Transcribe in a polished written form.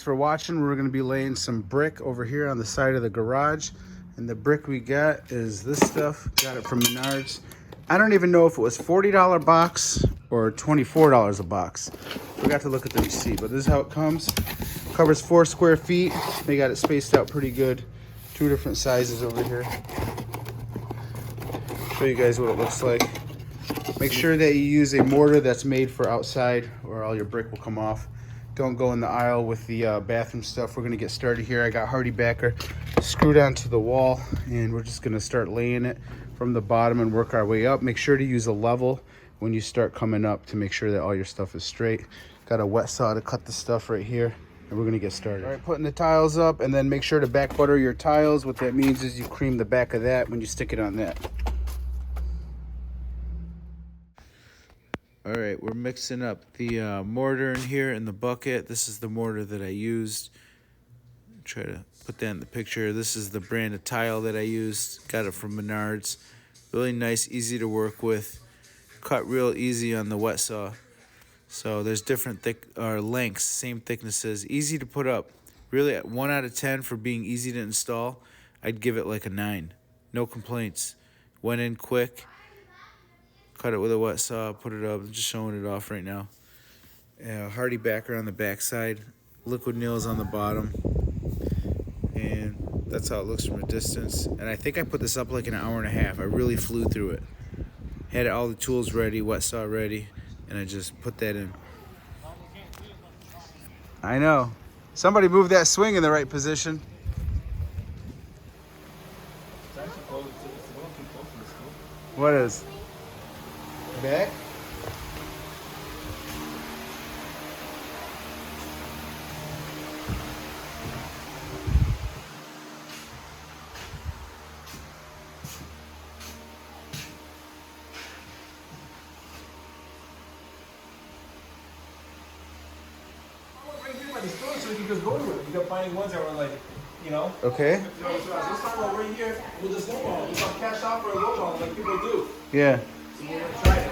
for watching. We're going to be laying some brick over here on the side of the garage. And the brick we got is this stuff. Got it from Menards. I don't even know if it was $40 box or $24 a box. Forgot to look at the receipt, but this is how it comes. Covers 4 square feet. They got it spaced out pretty good. 2 different sizes over here. Show you guys what it looks like. Make sure that you use a mortar that's made for outside or all your brick will come off. Don't go in the aisle with the bathroom stuff. We're gonna get started here. I got Hardy backer screwed onto the wall and we're just gonna start laying it from the bottom and work our way up. Make sure to use a level when you start coming up to make sure that all your stuff is straight. Got a wet saw to cut the stuff right here and we're gonna get started. All right, putting the tiles up and then make sure to back butter your tiles. What that means is you cream the back of that when you stick it on that. All right, we're mixing up the mortar in here in the bucket. This is the mortar that I used. Try to put that in the picture. This is the brand of tile that I used. Got it from Menards. Really nice, easy to work with. Cut real easy on the wet saw. So there's different lengths, same thicknesses. Easy to put up. Really, at 1 out of 10 for being easy to install, I'd give it like a 9. No complaints. Went in quick. Cut it with a wet saw, put it up. I'm just showing it off right now. Hardy backer on the back side, liquid nails on the bottom, and that's how it looks from a distance. And I think I put this up like an hour and a half. I really flew through it. Had all the tools ready, wet saw ready, and I just put that in. I know. Somebody moved that swing in the right position. What is? Back? So you can just go to it. You can find ones that were like, you know. Okay. So this time over here, we'll just go on. We'll cash out for a go on like people do. Yeah. So we're gonna try it.